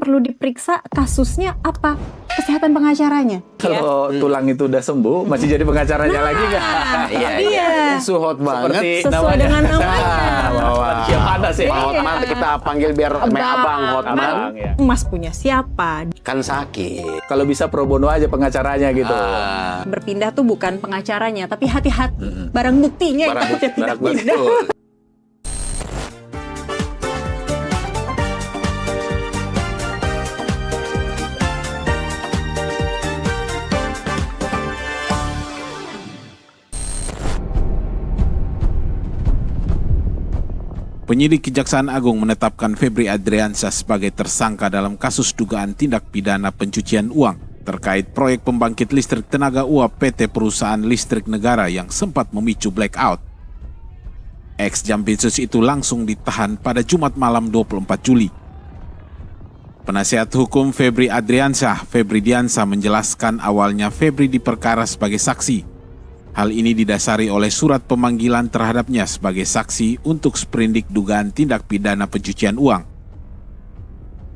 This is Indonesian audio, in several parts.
perlu diperiksa kasusnya apa? Kesehatan pengacaranya. Kalau tulang itu udah sembuh, masih jadi pengacaranya lagi nggak? Iya. Suhot banget. Seperti Sesuai dengan namanya. Siapa ada sih? Pak Hotman kita panggil biar Abang Hotman. Abang, ya. Mas punya siapa? Kan sakit. Kalau bisa pro bono aja pengacaranya gitu. Berpindah tuh bukan pengacaranya, tapi hati-hati. Barang buktinya Barang itu bukti, tidak betul. pindah. Penyidik Kejaksaan Agung menetapkan Febri Adriansyah sebagai tersangka dalam kasus dugaan tindak pidana pencucian uang terkait proyek pembangkit listrik tenaga uap PT Perusahaan Listrik Negara yang sempat memicu blackout. Ex-Jampitsus itu langsung ditahan pada Jumat malam 24 Juli. Penasihat hukum Febri Adriansyah, Febri Diansah, menjelaskan awalnya Febri diperkara sebagai saksi. Hal ini didasari oleh surat pemanggilan terhadapnya sebagai saksi untuk sprindik dugaan tindak pidana pencucian uang.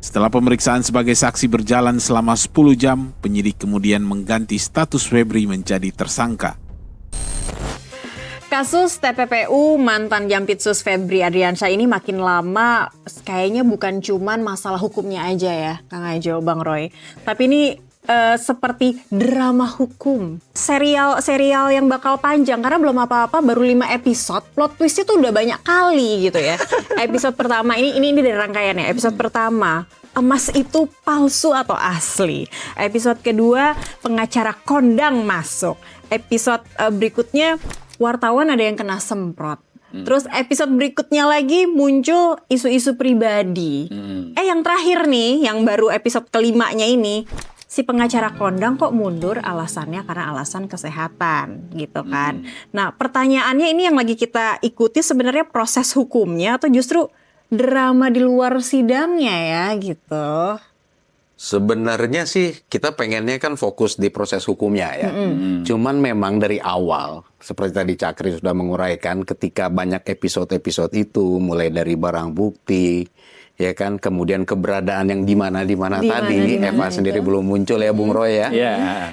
Setelah pemeriksaan sebagai saksi berjalan selama 10 jam, penyidik kemudian mengganti status Febri menjadi tersangka. Kasus TPPU mantan Jampitsus Febri Adriansyah ini makin lama kayaknya bukan cuman masalah hukumnya aja ya, Kang Ajo, Bang Roy. Tapi ini seperti drama hukum. Serial yang bakal panjang karena belum apa-apa, baru 5 episode. Plot twistnya tuh udah banyak kali gitu ya. Episode pertama ini dari rangkaiannya. Episode pertama, emas itu palsu atau asli. Episode kedua, pengacara kondang masuk. Episode berikutnya, wartawan ada yang kena semprot. Terus episode berikutnya lagi muncul isu-isu pribadi. Yang terakhir nih, yang baru episode kelimanya ini, si pengacara kondang kok mundur alasannya karena alasan kesehatan gitu kan. Nah pertanyaannya ini yang lagi kita ikuti sebenarnya proses hukumnya atau justru drama di luar sidangnya ya gitu. Sebenarnya sih kita pengennya kan fokus di proses hukumnya ya. Cuman memang dari awal, seperti tadi Cakri sudah menguraikan, ketika banyak episode-episode itu, mulai dari barang bukti, ya kan, kemudian keberadaan yang di mana tadi, Eva sendiri belum muncul ya, Bung Roy ya.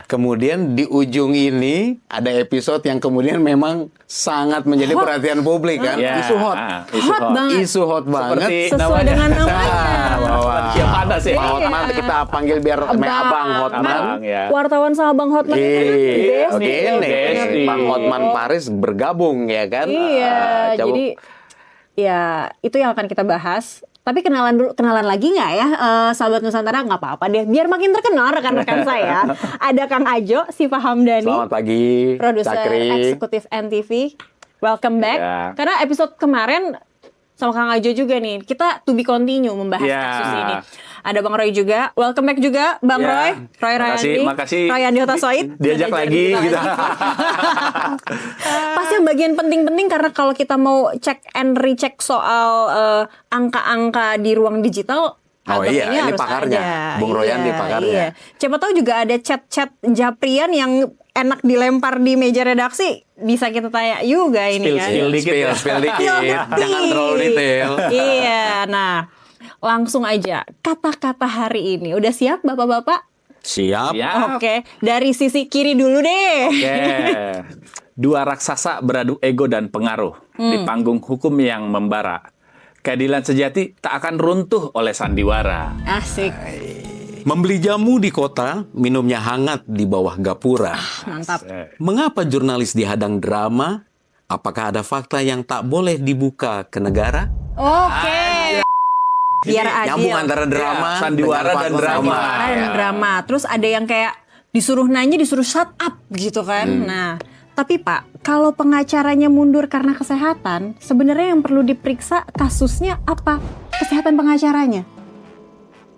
Kemudian di ujung ini ada episode yang kemudian memang sangat menjadi perhatian publik kan. Isu hot. Isu hot banget. Sesuai dengan namanya. Siapa ada sih? Pak Hotman kita panggil biar Abang Hotman. Wartawan sama Bang Hotman Oke, Bang Hotman Paris bergabung ya kan. Iya, jadi ya itu yang akan kita bahas. Tapi kenalan lagi nggak ya, sahabat Nusantara? Nggak apa-apa deh, biar makin terkenal rekan-rekan saya. Ada Kang Ajo, Siva Hamdani. Selamat pagi, produser eksekutif NTV. Welcome back. Karena episode kemarin sama Kang Ajo juga nih, kita to be continue membahas kasus ini. Ada Bang Roy juga. Welcome back juga Bang Roy. Roy Rayandi. Makasih. Roy Andi Hotasoid. Diajak lagi gitu. Pasti yang bagian penting-penting karena kalau kita mau cek and recheck soal angka-angka di ruang digital. Oh iya, ini harus pakarnya. ada. Bung Royandi pakarnya. Iya. Siapa tahu juga ada chat-chat Japrian yang enak dilempar di meja redaksi. Bisa kita tanya juga ini kan. Spill dikit. Jangan terlalu detail. Iya, nah langsung aja kata-kata hari ini. Udah siap Bapak-bapak? Siap. Oke, dari sisi kiri dulu deh. Dua raksasa beradu ego dan pengaruh di panggung hukum yang membara. Keadilan sejati tak akan runtuh oleh sandiwara. Asik. Membeli jamu di kota, minumnya hangat di bawah gapura. Mantap. Mengapa jurnalis dihadang drama? Apakah ada fakta yang tak boleh dibuka ke negara? Oke. Biar adil. Nyambung antara drama, sandiwara dan drama. Sandiwara dan drama. Terus ada yang kayak disuruh nanya, disuruh shut up gitu kan. Nah, tapi Pak, kalau pengacaranya mundur karena kesehatan, sebenarnya yang perlu diperiksa kasusnya apa? Kesehatan pengacaranya.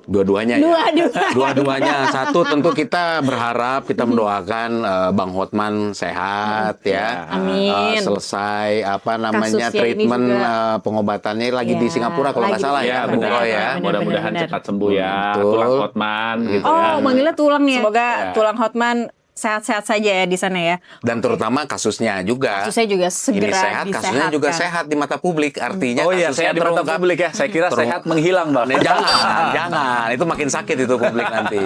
Dua-duanya ya. Dua-duanya. Satu tentu kita berharap, kita mendoakan Bang Hotman sehat ya. Amin. Selesai Kasusnya treatment ini juga. pengobatannya lagi di Singapura kalau nggak salah ya. Benar. Bung Roy ya. Mudah-mudahan cepat sembuh ya. Betul. Tulang Hotman gitu ya. Oh, manggilnya tulang ya. Semoga tulang Hotman sehat-sehat saja ya di sana ya. Dan terutama kasusnya juga. Kasusnya juga segera Ini sehat, kasusnya juga disehatkan. sehat di mata publik. Artinya Oh iya, kasusnya sehat di mata terungkap. publik ya. Saya kira sehat menghilang, Bang. Jangan. Itu makin sakit itu publik nanti.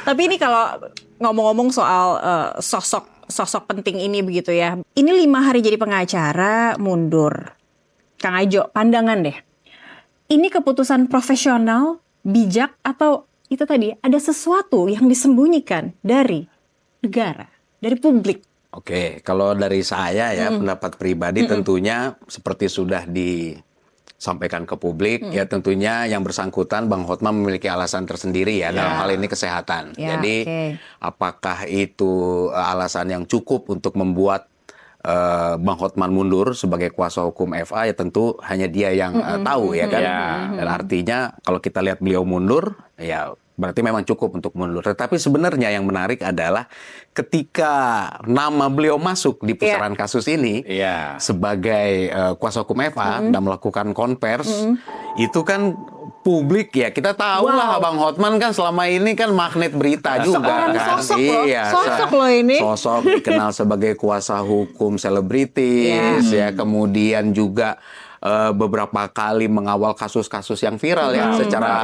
Tapi ini kalau ngomong-ngomong soal sosok penting ini begitu ya. Ini 5 hari jadi pengacara mundur. Kang Ajo, pandangan deh. Ini keputusan profesional, bijak, atau itu tadi ada sesuatu yang disembunyikan dari negara, dari publik? Oke, kalau dari saya ya pendapat pribadi tentunya seperti sudah disampaikan ke publik ya tentunya yang bersangkutan Bang Hotman memiliki alasan tersendiri ya dalam hal ini kesehatan. Ya, Jadi apakah itu alasan yang cukup untuk membuat Bang Hotman mundur sebagai kuasa hukum FA ya tentu hanya dia yang tahu ya kan. Dan artinya kalau kita lihat beliau mundur ya berarti memang cukup untuk mundur. Tetapi sebenarnya yang menarik adalah ketika nama beliau masuk di pusaran kasus ini sebagai kuasa hukum FA dan melakukan konvers, itu kan publik ya kita tahu lah Bang Hotman kan selama ini kan magnet berita juga kan. Sosok sosok loh ini. Sosok dikenal sebagai kuasa hukum selebritis ya, kemudian juga beberapa kali mengawal kasus-kasus yang viral ya secara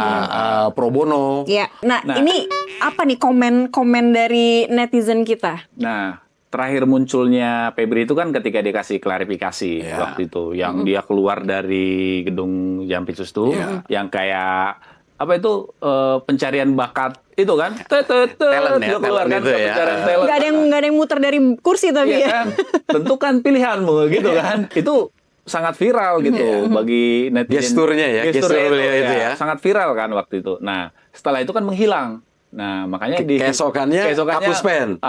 pro bono. Ya. Nah, ini apa nih komen dari netizen kita? Nah, terakhir munculnya Febri itu kan ketika dikasih klarifikasi waktu itu, yang dia keluar dari gedung Jampitsus itu, yang kayak apa itu pencarian bakat itu kan, Talent ya, keluar talent kan itu ya. pencarian talent. Nggak ada yang muter dari kursi tapi Iya ya. kan? Tentukan pilihanmu gitu kan. Itu sangat viral gitu bagi netizen. Gesturnya ya, gestur beliau itu ya. Sangat viral kan waktu itu. Nah, setelah itu kan menghilang. Nah, makanya di keesokannya hapus pen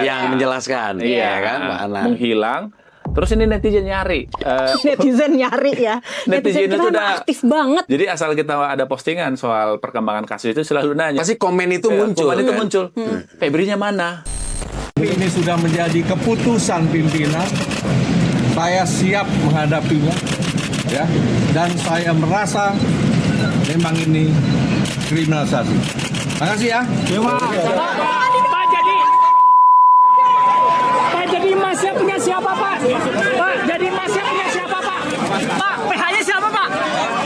yang menjelaskan. Iya kan, Mbak Ana. menghilang. Terus ini netizen nyari. Netizen nyari ya. Netizen kita itu emang udah aktif banget. Jadi asal kita ada postingan soal perkembangan kasus itu selalu nanya. Pasti komen itu muncul. Komen itu kan? muncul. Febrinya mana? Ini sudah menjadi keputusan pimpinan. Saya siap menghadapinya, ya. Dan saya merasa memang ini kriminalisasi. Makasih ya. Pak jadi masnya punya siapa Pak? Pak jadi masnya punya siapa Pak? Pak PH-nya siapa Pak?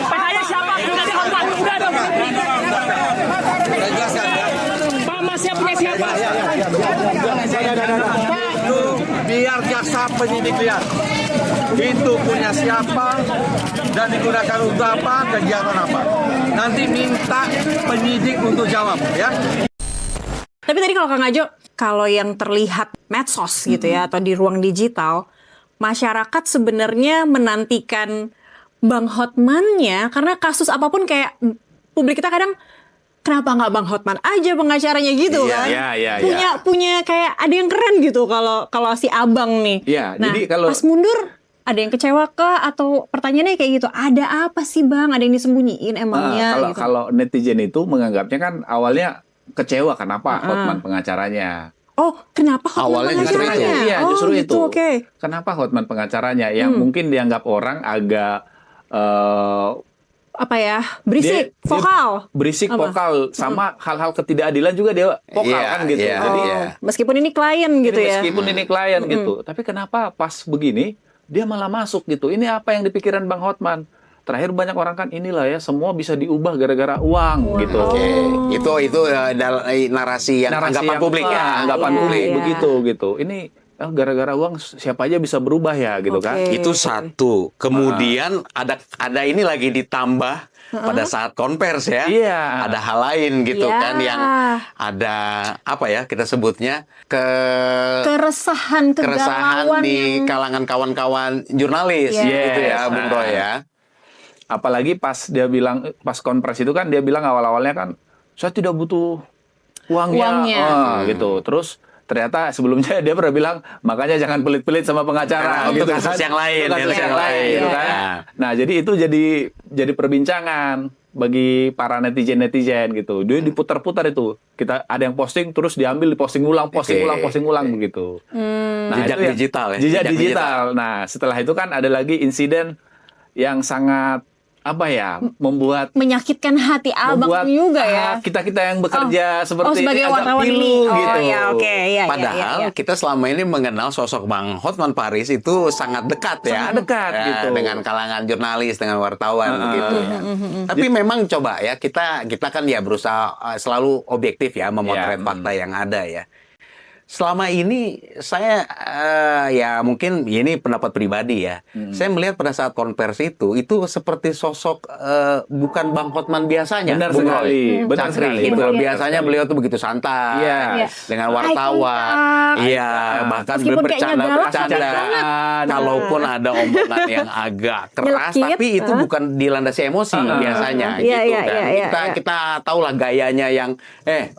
PH-nya siapa? Udah dihormat. Udah dong. Pak masnya punya siapa? Biar jaksa penyidik lihat itu punya siapa dan digunakan untuk apa, kegiatan apa. Nanti minta penyidik untuk jawab, ya. Tapi tadi kalau Kang Ajo, kalau yang terlihat medsos gitu ya atau di ruang digital, masyarakat sebenarnya menantikan Bang Hotman-nya karena kasus apapun kayak publik kita kadang kenapa nggak Bang Hotman aja pengacaranya gitu kan? Punya kayak ada yang keren gitu kalau si abang nih. Nah, jadi kalau pas mundur ada yang kecewa kah atau pertanyaannya kayak gitu? Ada apa sih Bang? Ada yang disembunyiin emangnya? Kalau netizen itu menganggapnya kan awalnya kecewa kenapa Hotman pengacaranya. Oh, kenapa Hotman Awalnya justru pengacaranya? itu. Iya, justru gitu, itu. Oke. Kenapa Hotman pengacaranya yang mungkin dianggap orang agak Apa ya? Berisik, dia vokal. berisik, Apa? vokal sama hal-hal ketidakadilan juga dia vokal kan gitu. Jadi Meskipun ini klien gitu ya. meskipun ini klien gitu, tapi kenapa pas begini dia malah masuk gitu? Ini apa yang dipikiran Bang Hotman? Terakhir banyak orang kan inilah ya semua bisa diubah gara-gara uang gitu. Itu narasi yang anggapan publik ya, anggapan Iya, publik iya. begitu gitu. Ini gara-gara uang siapa aja bisa berubah ya gitu kan. Itu satu. Kemudian ada ini lagi ditambah pada saat konvers ya. Iya. Ada hal lain gitu Ya. kan yang ada apa ya kita sebutnya Keresahan, keresahan kegalauan di yang... kalangan kawan-kawan jurnalis Yes. gitu ya, Bung Roy ya. Apalagi pas dia bilang pas konvers itu kan dia bilang awal-awalnya kan saya tidak butuh uangnya. Gitu. Terus ternyata sebelumnya dia pernah bilang makanya jangan pelit-pelit sama pengacara Untuk gitu kasus kan. yang lain, Untuk kasus yang yang lain lain. gitu kan. Ya. Nah, jadi itu jadi perbincangan bagi para netizen gitu. Dia diputar-putar itu. Kita ada yang posting terus diambil posting ulang begitu. Nah, Jejak itu digital ya. Jejak digital. Nah, setelah itu kan ada lagi insiden yang sangat apa ya, membuat Menyakitkan hati abang juga ya. kita yang bekerja seperti sebagai ini agak wartawan pilu ini. Oh gitu. ya, oke, ya. Padahal kita selama ini mengenal sosok Bang Hotman Paris itu sangat dekat ya, Sangat dekat gitu. dengan kalangan jurnalis, dengan wartawan gitu ya. Tapi memang coba ya kita kan ya berusaha selalu objektif ya memotret fakta yang ada ya. Selama ini saya ya mungkin ini pendapat pribadi ya. Saya melihat pada saat konversi itu seperti sosok bukan Bang Hotman biasanya. Benar Bung sekali, Roy. benar Cakri, sekali. gitu. Benar Biasanya sekali. beliau tuh begitu santai Iya. dengan wartawan. contact. Iya, bahkan Meskipun kayaknya galak, bercanda. sangat. Kalaupun ada omongan yang agak keras, Nyelekit, tapi itu bukan dilandasi emosi biasanya Iya, gitu iya, kan. iya, iya, Kita tahulah gayanya yang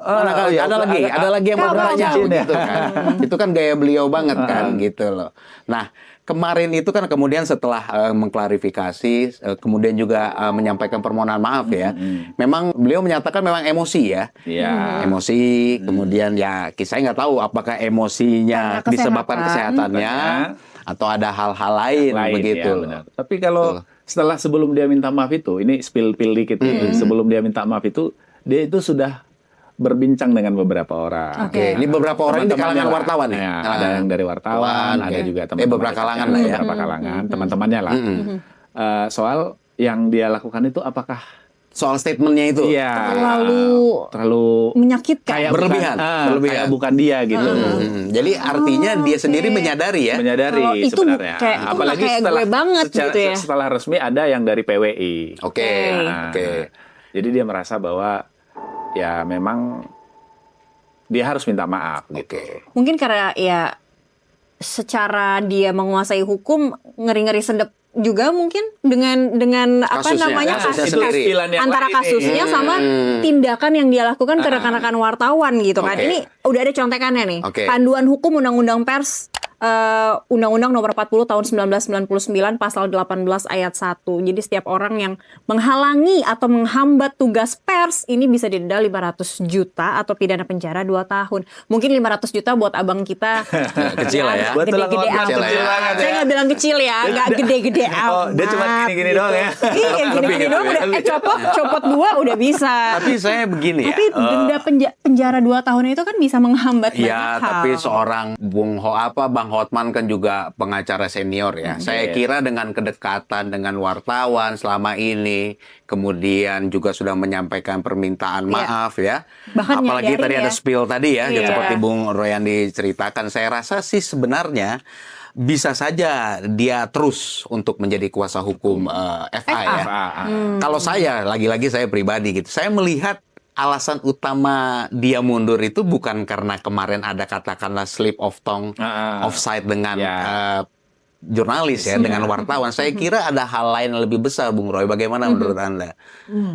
Oh, iya, ada lagi yang mau Kamu, bertanya kamu. gitu kan. Itu kan gaya beliau banget kan gitu loh. Nah, kemarin itu kan kemudian setelah mengklarifikasi, kemudian juga menyampaikan permohonan maaf ya. Memang beliau menyatakan memang emosi ya. Iya. Emosi, kemudian ya saya nggak tahu apakah emosinya Karena disebabkan kesehatan. kesehatannya atau ada hal-hal lain, begitu. ya, benar. Tapi kalau sebelum dia minta maaf itu, ini spill dikit ya. Sebelum dia minta maaf itu, dia itu sudah berbincang dengan beberapa orang. Oke, ini beberapa orang di kalangan Teman-temannya lah. wartawan nih. Ya, ada yang dari wartawan, ada oke. juga teman-teman beberapa dekatnya, kalangan lah ya. beberapa kalangan, teman-temannya lah. Soal yang dia lakukan itu apakah Soal statementnya itu. iya Terlalu menyakitkan. kayak Berlebihan, berlebihan. kayak bukan dia gitu. Jadi artinya dia sendiri menyadari ya. Menyadari Kalau itu sebenarnya. kayak- itu nggak kayak gue banget gitu ya. Setelah resmi ada yang dari PWI. Oke, Nah, oke. Jadi dia merasa bahwa ya memang dia harus minta maaf gitu. Mungkin karena ya secara dia menguasai hukum ngeri-ngeri sedep juga mungkin dengan apa Kasusnya, namanya kasusnya kasus sendiri. Istilah yang antara lain ini. kasusnya sama tindakan yang dia lakukan ke rekan-rekan wartawan gitu kan. Oke. Ini udah ada contekannya nih. Oke. Panduan Hukum Undang-Undang Pers Undang-Undang Nomor 40 Tahun 1999 Pasal 18 Ayat 1. Jadi setiap orang yang menghalangi atau menghambat tugas pers ini bisa didenda 500 juta atau pidana penjara 2 tahun. Mungkin 500 juta buat abang kita Kecil lah ya. Buat tulang gede-gede otak amat. kecil ya. Saya nggak bilang kecil ya, nggak gede-gede amat. Oh, dia cuma gini-gini doang ya. Iya, gini-gini doang udah copot 2 udah bisa. Tapi saya begini ya. Tapi denda penjara 2 tahun itu kan bisa menghambat banyak Ya, hal. tapi seorang Bang Hotman kan juga pengacara senior ya. Saya kira dengan kedekatan dengan wartawan selama ini, kemudian juga sudah menyampaikan permintaan maaf ya. Bahkan Apalagi nyadarin tadi ya. ada spill tadi ya, Iya. seperti Bung Royandi ceritakan. Saya rasa sih sebenarnya bisa saja dia terus untuk menjadi kuasa hukum FA ya. Kalau saya, lagi-lagi saya pribadi gitu, saya melihat alasan utama dia mundur itu bukan karena kemarin ada katakanlah slip of tongue, offside dengan jurnalis ya, dengan wartawan. Saya kira ada hal lain yang lebih besar, Bung Roy. Bagaimana menurut Anda?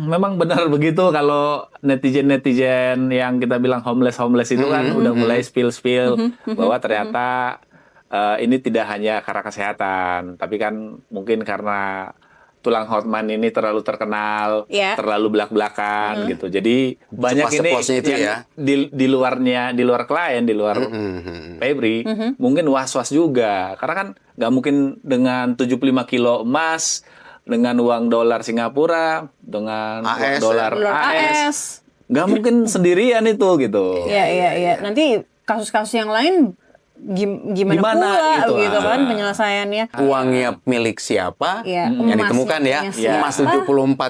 Memang benar begitu kalau netizen-netizen yang kita bilang homeless itu kan udah mulai spill bahwa ternyata ini tidak hanya karena kesehatan, tapi kan mungkin karena tulang Hotman ini terlalu terkenal, terlalu belak-belakan gitu. Jadi banyak ini itu yang ya. di luar klien, di luar Febri, mungkin was-was juga. Karena kan nggak mungkin dengan 75 kilo emas, dengan uang dolar Singapura, dengan uang dolar AS. Nggak mungkin sendirian itu gitu. Iya. Nanti kasus-kasus yang lain gimana pula gitu kan penyelesaiannya. Uangnya milik siapa yang emasnya ditemukan ya. punya siapa. Emas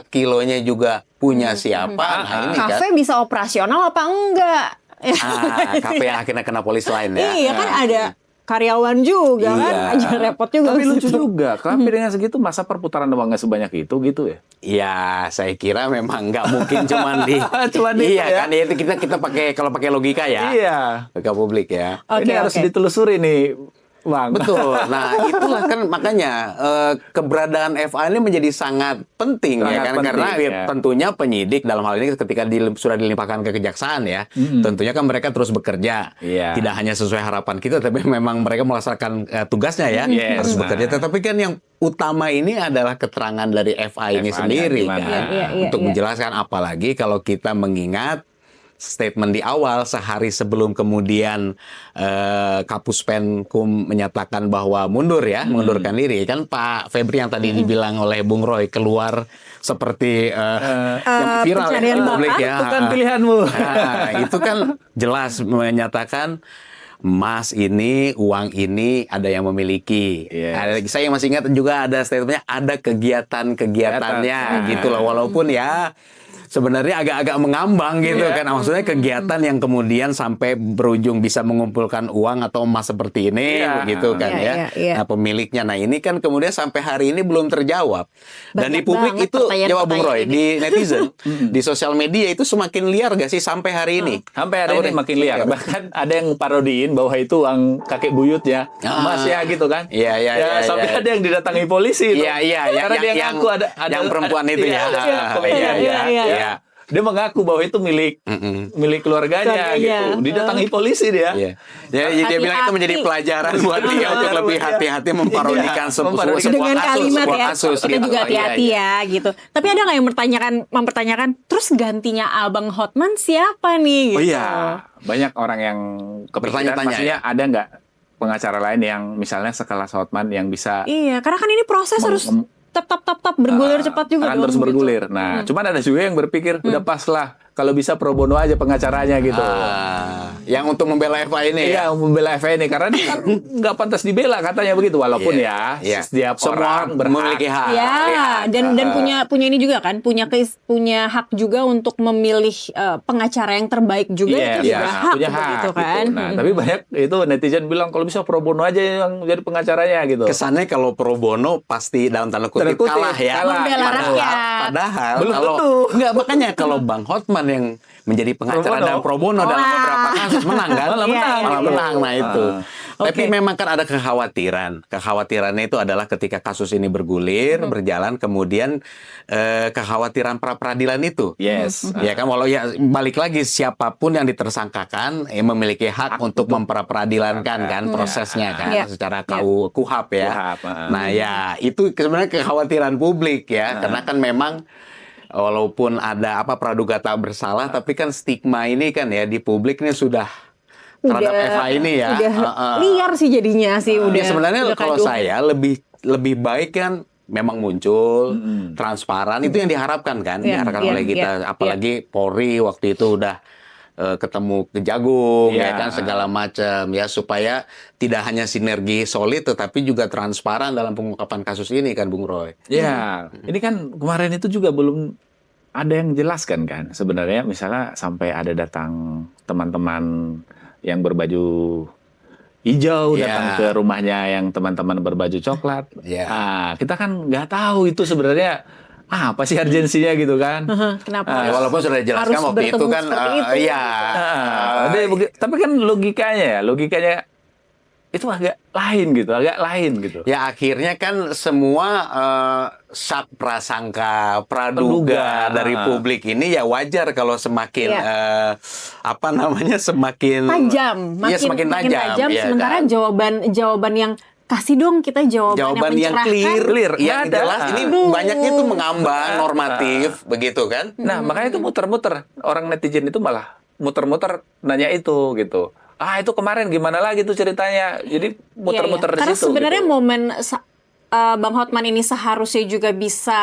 74 kilonya juga punya siapa. Nah, ini kan. Kafe bisa operasional apa enggak? Kafe yang akhirnya kena polis lain ya. Iya kan ada karyawan juga kan, aja repot juga. Tapi lucu juga, kafe dengan segitu masa perputaran uangnya sebanyak itu gitu ya? Iya, saya kira memang nggak mungkin cuman di Iya kan ya, itu kita pakai kalau pakai logika ya. Iya. Ke publik ya. Ini harus ditelusuri nih, Bang. Betul. Nah, itulah kan makanya keberadaan FA ini menjadi sangat penting ya kan, penting, karena ya. tentunya penyidik dalam hal ini ketika sudah dilimpahkan ke kejaksaan ya, tentunya kan mereka terus bekerja. Iya. Tidak hanya sesuai harapan kita, tapi memang mereka melaksanakan tugasnya ya, Yes, harus bekerja. Tetapi kan yang utama ini adalah keterangan dari FA ini FA-nya sendiri gimana? kan, untuk menjelaskan, apalagi kalau kita mengingat statement di awal sehari sebelum kemudian Kapus Penkum menyatakan bahwa mundurkan diri, kan Pak Febri yang tadi dibilang oleh Bung Roy keluar seperti yang viral pencarian di publik bakat, ya. Bukan pilihanmu. Nah, itu kan jelas menyatakan emas ini, uang ini ada yang memiliki. Yes. Saya masih ingat juga ada statementnya, ada kegiatan-kegiatannya gitu loh. Walaupun ya sebenarnya agak-agak mengambang gitu kan. Maksudnya kegiatan yang kemudian sampai berujung bisa mengumpulkan uang atau emas seperti ini begitu kan ya. Nah, pemiliknya. Nah, ini kan kemudian sampai hari ini belum terjawab. Dan Banyak di publik banget itu jawab Bung Roy, pertanyaan-pertanyaan di netizen, di sosial media itu semakin liar gak sih sampai hari ini? Sampai hari ini makin liar. Bahkan ada yang parodiin bahwa itu uang kakek buyutnya, emas ya gitu kan. Iya. Sampai ada yang didatangi polisi itu. Iya. Karena dia ngaku ada yang perempuan itu ya. komedian Iya. Dia mengaku bahwa itu milik keluarganya gitu. Didatangi polisi dia. Iya. Jadi dia bilang itu menjadi pelajaran buat dia untuk lebih hati-hati memparodikan sebuah dengan kalimat kasus. kita gitu. juga hati-hati ya gitu. Tapi ada nggak yang mempertanyakan terus gantinya Abang Hotman siapa nih? Gitu. Oh iya, banyak orang yang kepikiran. Bertanya-tanya, Maksudnya ada nggak pengacara lain yang misalnya sekelas Hotman yang bisa Iya, karena kan ini proses harus tap bergulir cepat juga akan dong, terus gitu. bergulir. Nah, cuman ada juga yang berpikir udah pas lah kalau bisa pro bono aja pengacaranya gitu. Yang untuk membela Eva ini Iya, membela FA ini karena dia kan nggak pantas dibela katanya begitu. Walaupun Iya. setiap semua orang berhak. memiliki hak. Ya, dan punya ini juga kan, punya hak juga untuk memilih pengacara yang terbaik juga itu juga hak punya begitu hak kan. gitu. Nah, tapi banyak itu netizen bilang kalau bisa pro bono aja yang jadi pengacaranya gitu. Kesannya kalau pro bono pasti dalam tanda kutip kalah ya. Membela rakyat. Padahal Belum kalau tentu. enggak, makanya kalau Bang Hotman yang menjadi pengacara Pro bono. dan pro bono dalam beberapa kasus menang kan? Malah menang. Malah menang. Nah itu. Tapi Oke. memang kan ada kekhawatiran. Kekhawatirannya itu adalah ketika kasus ini bergulir, berjalan, kemudian kekhawatiran pra peradilan itu. Yes. Ya kan, walau ya balik lagi siapapun yang ditersangkakan memiliki hak untuk memperadilankan kan prosesnya kan Iya. secara KUHAP ya. KUHAP, Nah ya itu sebenarnya kekhawatiran publik ya, karena kan memang walaupun ada praduga tak bersalah, tapi kan stigma ini kan ya di publik ini sudah terhadap Eva ini ya. Udah liar sih jadinya sih udah. Ya sebenarnya udah kalau kaduh. saya lebih baik kan memang muncul transparan, itu yang diharapkan kan, diharapkan oleh kita, apalagi Polri waktu itu udah ketemu Kejagung ya kan segala macam ya, supaya tidak hanya sinergi solid tetapi juga transparan dalam pengungkapan kasus ini kan Bung Roy. Ya, ini kan kemarin itu juga belum ada yang jelaskan kan sebenarnya, misalnya sampai ada datang teman-teman yang berbaju hijau datang ke rumahnya yang teman-teman berbaju coklat. Nah, kita kan nggak tahu itu sebenarnya apa sih urgensinya gitu kan. Kenapa? Walaupun sudah dijelaskan harus waktu itu kan bertemu seperti itu. Tapi kan logikanya itu agak lain gitu. Ya akhirnya kan semua sak prasangka praduga dari publik ini ya wajar kalau semakin semakin tajam, makin tajam. ya, Sementara kan? jawaban yang kasih dong kita jawaban yang mencerahkan. clear, yang Nggak ada. jelas ini banyaknya itu mengambang normatif begitu kan. Nah, makanya itu muter-muter. Orang netizen itu malah muter-muter nanya itu gitu. Itu kemarin gimana lagi tuh ceritanya. Jadi muter-muter di situ. Karena sebenarnya gitu. momen Bang Hotman ini seharusnya juga bisa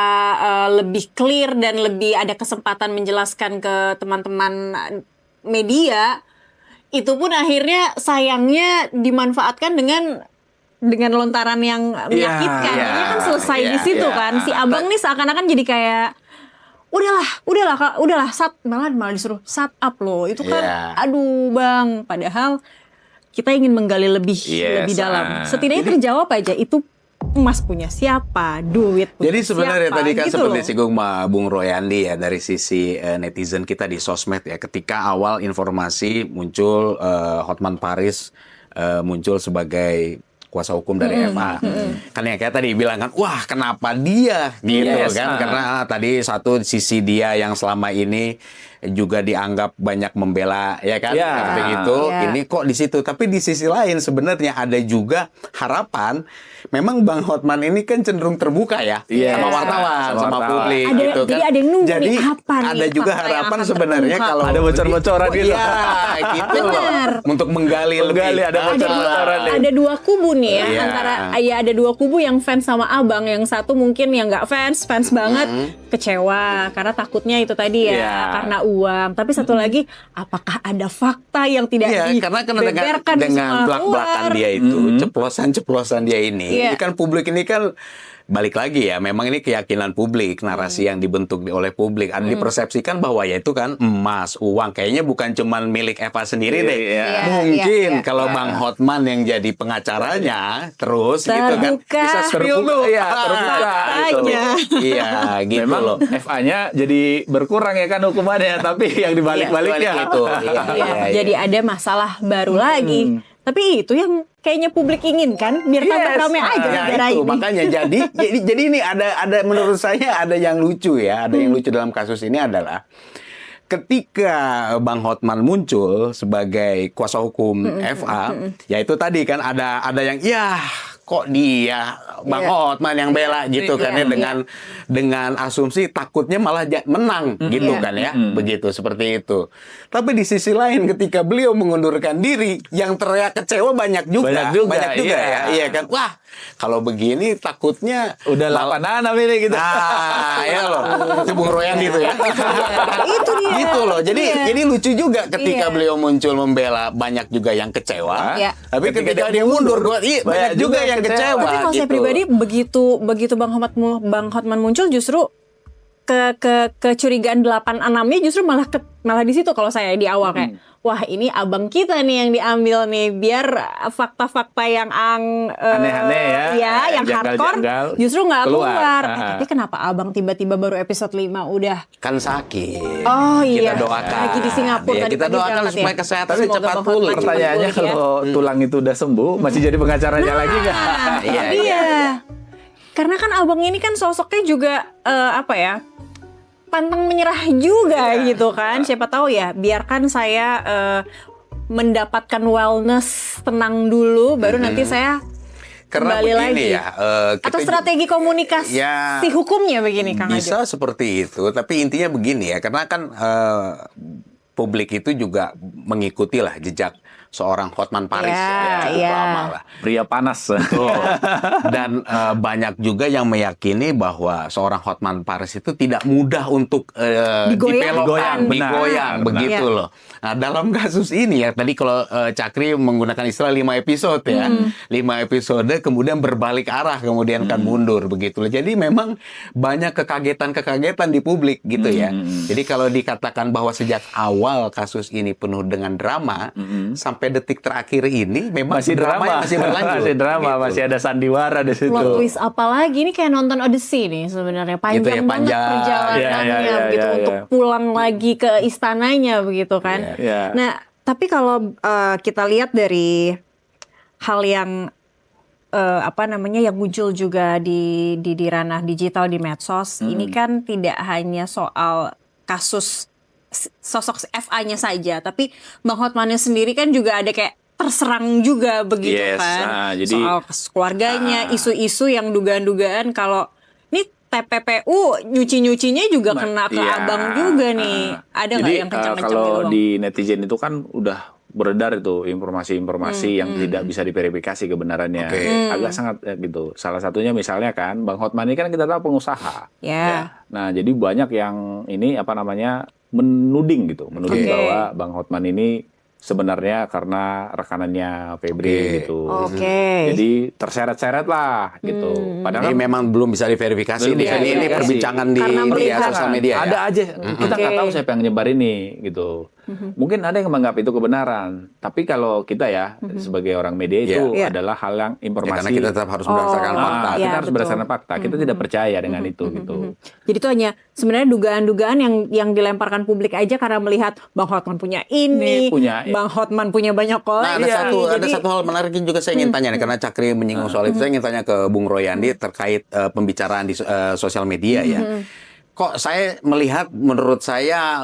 lebih clear dan lebih ada kesempatan menjelaskan ke teman-teman media. Itu pun akhirnya sayangnya dimanfaatkan dengan lontaran yang menyakitkan. Ini kan selesai di situ kan. Si abang nih seakan-akan jadi kayak udahlah malah disuruh shut up loh. Itu kan aduh Bang, padahal kita ingin menggali lebih dalam. Setidaknya terjawab aja itu emas punya siapa, duit punya Jadi sebenarnya siapa, tadi kan gitu seperti loh. singgung Bung Royandi ya dari sisi netizen kita di sosmed ya, ketika awal informasi muncul Hotman Paris muncul sebagai kuasa hukum dari Eva. Kan ya kayak tadi bilang kan, wah kenapa dia gitu kan? Karena tadi satu sisi dia yang selama ini juga dianggap banyak membela, ya kan? Ya. Seperti itu. Ya. Ini kok di situ. Tapi di sisi lain sebenarnya ada juga harapan. Memang Bang Hotman ini kan cenderung terbuka ya, Iya. sama wartawan, Sama sama wartawan. publik, Ada- gitu kan. jadi ada yang nunggu Jadi nih, kapan nih ada juga fakta yang harapan akan sebenarnya terungkap. kalau Ada bocor-bocoran gitu. Iya, gitu loh. Bener. Untuk menggali lebih. Menggali, ada bocor-bocoran nih. Ada dua kubu nih ya, Iya. antara ada dua kubu yang fans sama abang, yang satu mungkin yang nggak fans banget, kecewa karena takutnya itu tadi ya, Iya. karena uang. Tapi satu lagi, apakah ada fakta yang tidak Iya, karena dibeberkan di dengan semua belak-belakan luar? dia itu, ceplosan-ceplosan dia ini, Iya. ini kan publik ini kan balik lagi ya, memang ini keyakinan publik, narasi yang dibentuk oleh publik, ada dipersepsikan bahwa ya itu kan emas, uang, kayaknya bukan cuman milik Eva sendiri deh. Iya. Iya, Mungkin iya. kalau Bang Hotman yang jadi pengacaranya terus gitu kan Terbuka. bisa spill tuh. Iya, terbuka gitu. Faktanya. Iya, gitu Memang loh. FA-nya jadi berkurang ya kan hukumannya, tapi yang dibalik-baliknya Balik itu. Iya, Iya, iya, jadi iya. ada masalah baru lagi. Tapi itu yang kayaknya publik inginkan, biar tambah Yes. rame aja Ya negara itu ini. makanya jadi ini ada menurut saya ada yang lucu ya, ada yang lucu dalam kasus ini adalah ketika Bang Hotman muncul sebagai kuasa hukum FA, ya itu tadi kan ada yang ya kok dia Bang Hotman yang bela gitu kan ya, dengan asumsi takutnya malah menang gitu Iya. kan ya, begitu seperti itu. Tapi di sisi lain ketika beliau mengundurkan diri, yang teriak kecewa banyak juga iya. ya, iya kan. Wah, kalau begini takutnya Udah 8-6 ini gitu. Nah, ya loh. Itu Bung Royan gitu ya. Itu dia. Gitu loh. Jadi lucu juga ketika Iya. beliau muncul membela, banyak juga yang kecewa. Iya. Tapi ketika dia mundur, banyak juga yang kecewa. Tapi kalau saya gitu. pribadi begitu Bang Hotman muncul, justru kecurigaan 8-6-nya justru malah di situ kalau saya di awal kayak wah ini abang kita nih yang diambil nih, biar fakta-fakta yang Aneh-aneh ya, yang hardcore janggal-janggal justru nggak keluar. keluar. Tapi kenapa abang tiba-tiba baru episode 5 udah Kan sakit. oh iya Kita doakan. lagi di Singapura Iya, tadi kita pagi doakan berangkat supaya ya. kesehatannya Semoga cepat Bang Hotman pulih. cepat Pertanyaannya pulih ya. kalau tulang itu udah sembuh, masih jadi pengacaranya lagi nggak? Iya, Iya. Karena kan abang ini kan sosoknya juga apa ya? Pantang menyerah juga gitu kan. Siapa tahu ya, biarkan saya mendapatkan wellness, tenang dulu baru nanti saya Karena kembali begini lagi. ya, Atau strategi komunikasi Ya, si hukumnya begini Kang bisa Ajo. seperti itu, tapi intinya begini ya, karena kan publik itu juga mengikuti lah jejak seorang Hotman Paris Ya, cukup ya. lama lah. Pria panas. Dan banyak juga yang meyakini bahwa seorang Hotman Paris itu tidak mudah untuk Digoyang. digoyang, Benar. begitu Iya. loh. Nah, dalam kasus ini ya, tadi kalau Cakri menggunakan istilah 5 episode ya, 5 episode kemudian berbalik arah, kemudian kan mundur begitu loh. Jadi memang banyak kekagetan-kekagetan di publik gitu ya. Jadi kalau dikatakan bahwa sejak awal kasus ini penuh dengan drama, sampai detik terakhir ini memang Masih dramanya drama, masih berlanjut. masih drama, Gitu. masih ada sandiwara di situ. Plot twist apa lagi? Ini kayak nonton Odyssey nih sebenarnya. Panjang Gitu ya, banget panjang. perjalanannya Iya, begitu iya, untuk iya. pulang lagi ke istananya begitu kan. Iya. Nah, tapi kalau kita lihat dari hal yang yang muncul juga di ranah digital di medsos, ini kan tidak hanya soal kasus sosok FA-nya saja, tapi Bang Hotmannya sendiri kan juga ada kayak terserang juga begitu Yes, kan. jadi soal keluarganya, isu-isu yang dugaan-dugaan kalau ini TPPU nyuci-nyucinya juga kena ke Iya. abang juga nih. Ada nggak Jadi, yang kencang-kencang kalau gitu Bang? di netizen itu kan udah beredar itu informasi-informasi yang tidak bisa diverifikasi kebenarannya. Oke. Agak sangat gitu. Salah satunya misalnya kan Bang Hotman ini kan kita tahu pengusaha. Ya. Nah, jadi banyak yang ini menuding Oke. menuding bahwa Bang Hotman ini sebenarnya karena rekanannya Febri Oke. gitu. Oke. Jadi terseret-seret lah gitu. Padahal Ini kan memang belum bisa diverifikasi Belum nih. bisa Ini diverifikasi. perbincangan di Karena melihat- sosial media ya. ada aja kita nggak Oke. tahu siapa yang nyebar ini gitu. Mungkin ada yang menganggap itu kebenaran, tapi kalau kita ya sebagai orang media itu Iya. adalah hal yang Ya, informasi. karena kita tetap harus berdasarkan Oh, fakta. Nah, Iya, kita harus betul. berdasarkan fakta. Kita tidak percaya dengan itu gitu. Jadi itu hanya sebenarnya dugaan-dugaan yang dilemparkan publik aja karena melihat Bang Hotman punya ini, Ini punya, ya. Bang Hotman punya banyak Nah, koleksi. ada Jadi- satu hal menarik yang juga saya ingin tanya nih, karena Cakri menyinggung soal itu, saya ingin tanya ke Bung Royandi terkait pembicaraan di sosial media ya. kok saya melihat, menurut saya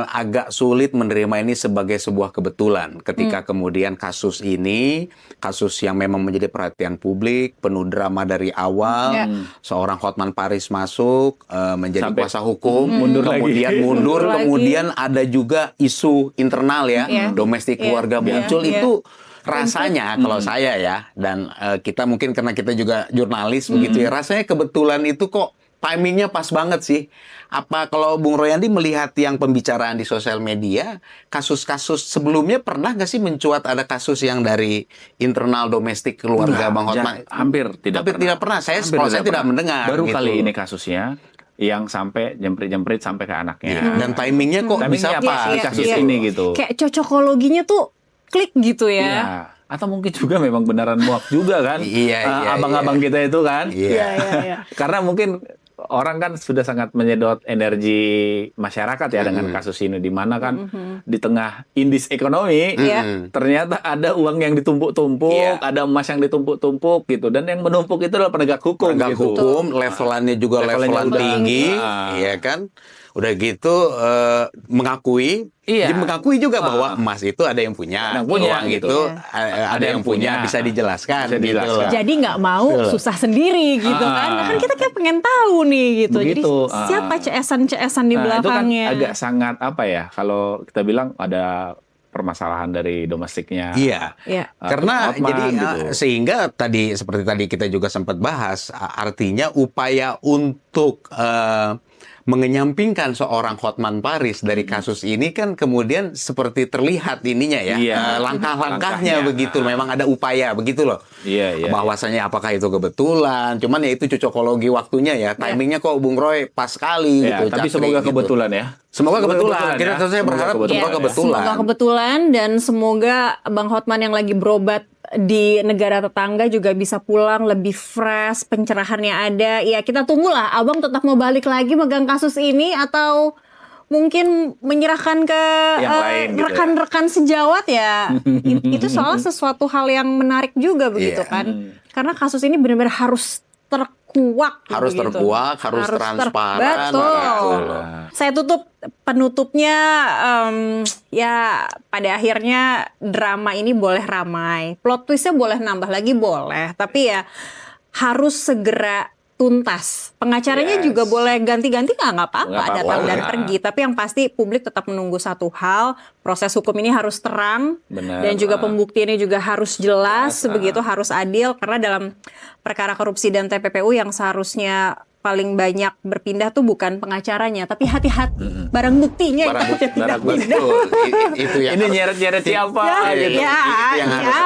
agak sulit menerima ini sebagai sebuah kebetulan. Ketika kemudian kasus ini, kasus yang memang menjadi perhatian publik, penuh drama dari awal, seorang Hotman Paris masuk menjadi Sampai kuasa hukum, lagi. kemudian mundur, Lagi. kemudian ada juga isu internal ya, domestik keluarga muncul itu. Rasanya kalau saya ya, dan kita mungkin karena kita juga jurnalis begitu ya, rasanya kebetulan itu kok timingnya pas banget sih. Apa kalau Bung Royandi melihat yang pembicaraan di sosial media, kasus-kasus sebelumnya pernah nggak sih mencuat ada kasus yang dari internal domestik keluarga Bang Hotman? Hampir tidak pernah. Saya Hampir tidak mendengar. Baru gitu. kali ini kasusnya yang sampai jemprit-jemprit sampai ke anaknya. Dan timingnya kok bisa Timingnya pas pas di kasus ini gitu. Kayak cocokologinya tuh klik gitu ya. Iya. Atau mungkin juga memang beneran muak juga kan. Iya, abang-abang kita itu kan. Iya. Karena mungkin orang kan sudah sangat menyedot energi masyarakat ya dengan kasus ini, di mana kan di tengah indis ekonomi ternyata ada uang yang ditumpuk-tumpuk, ada emas yang ditumpuk-tumpuk gitu, dan yang menumpuk itu adalah penegak hukum. Penegak gitu. hukum, levelannya juga Levelnya levelan udah tinggi, tinggi. iya kan? Udah gitu mengakui, Iya. dia mengakui juga bahwa emas itu ada yang punya, Yang punya, uang gitu. itu ada yang punya, bisa dijelaskan, Bisa gitu dijelaskan. loh. Jadi nggak mau susah sendiri gitu kan. Kan kita kayak pengen tahu nih gitu. Begitu. Jadi siapa CS-an di belakangnya? Itu kan agak sangat apa ya, kalau kita bilang ada permasalahan dari domestiknya. Iya. Iya. Karena Hotman, jadi gitu. sehingga tadi seperti tadi kita juga sempat bahas, artinya upaya untuk mengenyampingkan seorang Hotman Paris dari kasus ini kan kemudian seperti terlihat ininya ya, Iya. langkah-langkahnya Langkahnya. begitu, memang ada upaya begitu loh. Iya. Bahwasanya apakah itu kebetulan, cuman ya itu cocokologi waktunya ya, timingnya kok Bung Roy pas sekali Ya, gitu. tapi Cakri, semoga gitu. kebetulan ya. Semoga kebetulan. kebetulan Kita ya. saya Semoga berharap kebetulan. semoga Yes, kebetulan. Semoga kebetulan dan semoga Bang Hotman yang lagi berobat di negara tetangga juga bisa pulang lebih fresh, pencerahannya ada. Ya kita tunggulah Abang tetap mau balik lagi megang kasus ini atau mungkin menyerahkan ke Yang lain gitu ya. rekan-rekan sejawat ya. Itu soalnya sesuatu hal yang menarik juga begitu Iya. kan. Karena kasus ini benar-benar harus terkuak. Harus begitu. terkuak, harus transparan. Betul. Betul. Saya tutup penutupnya ya pada akhirnya drama ini boleh ramai, plot twistnya boleh nambah lagi boleh, tapi ya harus segera tuntas. Pengacaranya juga boleh ganti-ganti nggak apa-apa, Nggak apa-apa. datang dan pergi. Tapi yang pasti publik tetap menunggu satu hal, proses hukum ini harus terang. Benar. Dan juga pembuktiannya juga harus jelas, begitu harus adil. Karena dalam perkara korupsi dan TPPU yang seharusnya paling banyak berpindah tuh bukan pengacaranya, tapi hati-hati barang buktinya Barang yang bukti, pindah-pindah. Itu yang Ini harus- nyeret-nyeret siapa? gitu. Ya, itu yang harus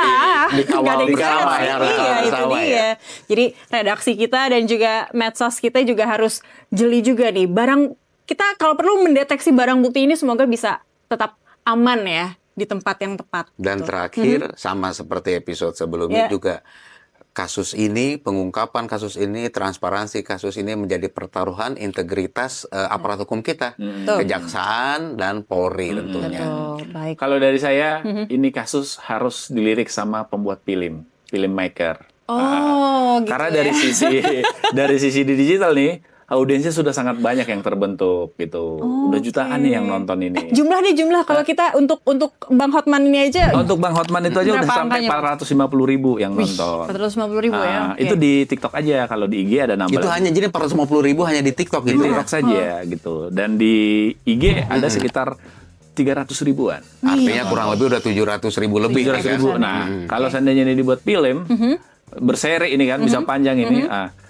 dikawal nggak ada yang bersama salah. ya, harus Iya, dikawal itu bersama dia. ya. Jadi redaksi kita dan juga medsos kita juga harus jeli juga nih. Barang kita kalau perlu mendeteksi barang bukti ini semoga bisa tetap aman ya di tempat yang tepat. Dan gitu. terakhir sama seperti episode sebelumnya Ya. juga kasus ini, pengungkapan kasus ini, transparansi kasus ini menjadi pertaruhan integritas aparat hukum kita, kejaksaan dan Polri tentunya. Betul, baik. Kalau dari saya, ini kasus harus dilirik sama pembuat filmmaker. Oh, gitu Karena ya. dari sisi di digital nih, audiensnya sudah sangat banyak yang terbentuk gitu. Udah jutaan nih yang nonton ini. Jumlah kalau kita untuk Bang Hotman ini aja Untuk Bang Hotman itu aja udah Berapa sampai angkanya, 450.000 yang nonton. 450.000 ya. Oke. Itu di TikTok aja, kalau di IG ada nambah. Itu hanya jadi 450.000 hanya di TikTok gitu. di TikTok saja gitu. Dan di IG ada sekitar 300 ribuan. Artinya kurang lebih udah 700.000 lebih. 300 kan? ribu. Nah, kalau seandainya ini dibuat film, berseri ini kan, bisa panjang ini,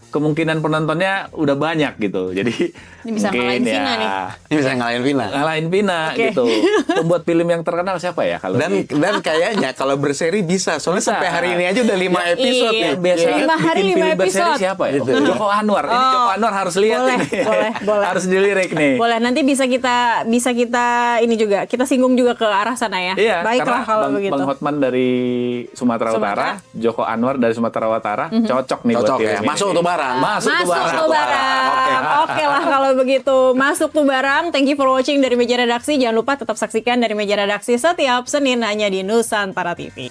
kemungkinan penontonnya udah banyak gitu. Jadi Ini bisa mungkin ngalahin ya Vina nih. Ini bisa ngalahin Vina. ngalahin Vina gitu. Pembuat film yang terkenal siapa ya kalau Dan kayaknya kalau berseri bisa. Soalnya Bisa. sampai hari ini aja udah 5 episode Iya. nih. biasa 5 hari, bikin 5 film berseri episode. siapa ya? Joko Anwar. Ini Joko Anwar harus lihat Boleh, ini. boleh. Harus dilirik nih. Boleh, nanti bisa kita ini juga kita singgung juga ke arah sana ya. Iya, Baiklah karena kalau Bang, begitu. Bang Hotman dari Sumatera Utara, Joko Anwar dari Sumatera Utara, cocok nih buat Cocok film ya. ini. Masuk tuh barang. Masuk tuh barang. Oke lah kalau begitu. Masuk tuh barang. Thank you for watching dari Meja Redaksi. Jangan lupa tetap saksikan dari Meja Redaksi setiap Senin hanya di Nusantara TV.